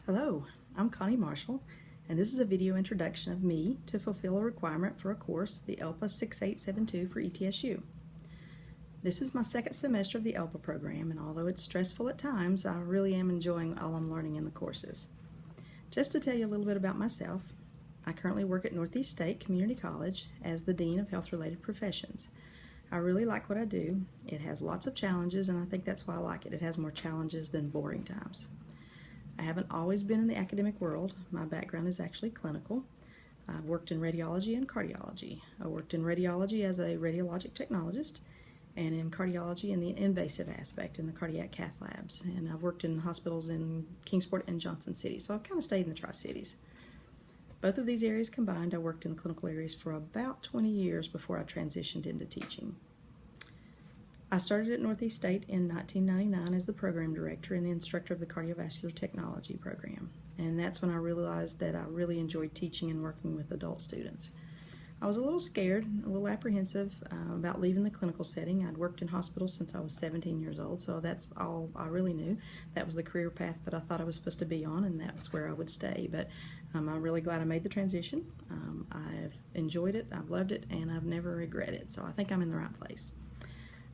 Hello, I'm Connie Marshall, and this is a video introduction of me to fulfill a requirement for a course, the ELPA 6872 for ETSU. This is my second semester of the ELPA program, and although it's stressful at times, I really am enjoying all I'm learning in the courses. Just to tell you a little bit about myself, I currently work at Northeast State Community College as the Dean of Health-Related Professions. I really like what I do. It has lots of challenges, and I think that's why I like it. It has more challenges than boring times. I haven't always been in the academic world. My background is actually clinical. I've worked in radiology and cardiology. I worked in radiology as a radiologic technologist and in cardiology in the invasive aspect in the cardiac cath labs. And I've worked in hospitals in Kingsport and Johnson City, so I've kind of stayed in the Tri-Cities. Both of these areas combined, I worked in the clinical areas for about 20 years before I transitioned into teaching. I started at Northeast State in 1999 as the program director and the instructor of the cardiovascular technology program. And that's when I realized that I really enjoyed teaching and working with adult students. I was a little scared, a little apprehensive about leaving the clinical setting. I'd worked in hospitals since I was 17 years old, so that's all I really knew. That was the career path that I thought I was supposed to be on, and that was where I would stay. But I'm really glad I made the transition. I've enjoyed it, I've loved it, and I've never regretted it, so I think I'm in the right place.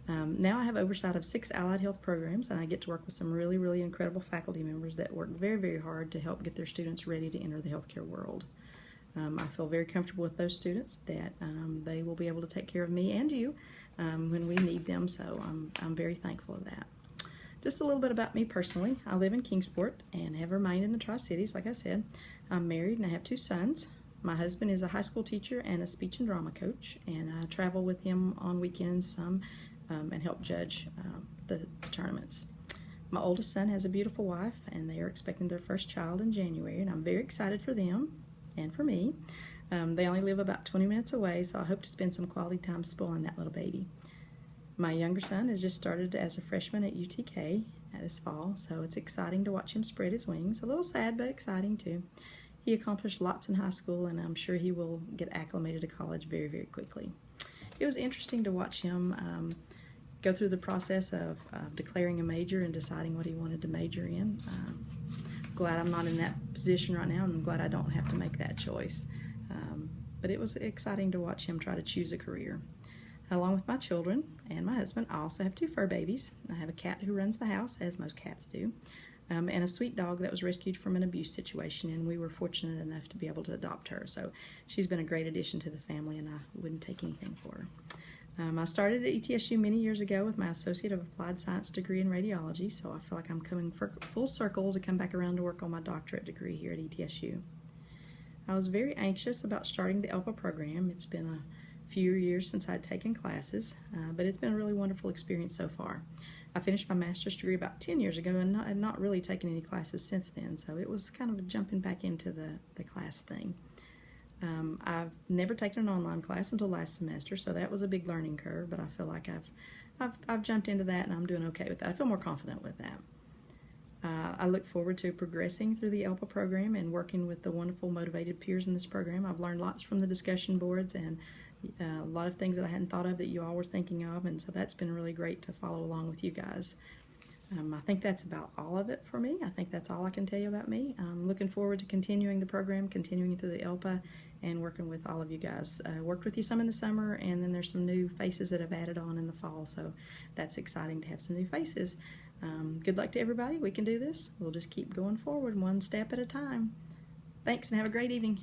Now I have oversight of 6 allied health programs, and I get to work with some really incredible faculty members that work very hard to help get their students ready to enter the healthcare world. I feel very comfortable with those students that they will be able to take care of me and you when we need them, so I'm very thankful of that. Just a little bit about me personally. I live in Kingsport and have remained in the Tri-Cities, like I said. I'm married and I have 2 sons. My husband is a high school teacher and a speech and drama coach, and I travel with him on weekends some and help judge the tournaments. My oldest son has a beautiful wife, and they are expecting their first child in January, and I'm very excited for them and for me. They only live about 20 minutes away, so I hope to spend some quality time spoiling that little baby. My younger son has just started as a freshman at UTK this fall, so it's exciting to watch him spread his wings. A little sad, but exciting too. He accomplished lots in high school, and I'm sure he will get acclimated to college very quickly. It was interesting to watch him go through the process of declaring a major and deciding what he wanted to major in. Glad I'm not in that position right now, and I'm glad I don't have to make that choice. But it was exciting to watch him try to choose a career. Along with my children and my husband, I also have 2 fur babies. I have a cat who runs the house, as most cats do, and a sweet dog that was rescued from an abuse situation, and we were fortunate enough to be able to adopt her. So she's been a great addition to the family, and I wouldn't take anything for her. I started at ETSU many years ago with my Associate of Applied Science degree in radiology, so I feel like I'm coming full circle to come back around to work on my doctorate degree here at ETSU. I was very anxious about starting the ELPA program. It's been a few years since I'd taken classes, but it's been a really wonderful experience so far. I finished my master's degree about 10 years ago and had not really taken any classes since then, so it was kind of jumping back into the class thing. I've never taken an online class until last semester, so that was a big learning curve, but I feel like I've jumped into that and I'm doing okay with that. I feel more confident with that. I look forward to progressing through the ELPA program and working with the wonderful, motivated peers in this program. I've learned lots from the discussion boards and a lot of things that I hadn't thought of that you all were thinking of, and so that's been really great to follow along with you guys. I think that's about all of it for me. I think that's all I can tell you about me. I'm looking forward to continuing the program, continuing through the ELPA, and working with all of you guys. Worked with you some in the summer, and then there's some new faces that have added on in the fall, so that's exciting to have some new faces. Good luck to everybody. We can do this. We'll just keep going forward one step at a time. Thanks, and have a great evening.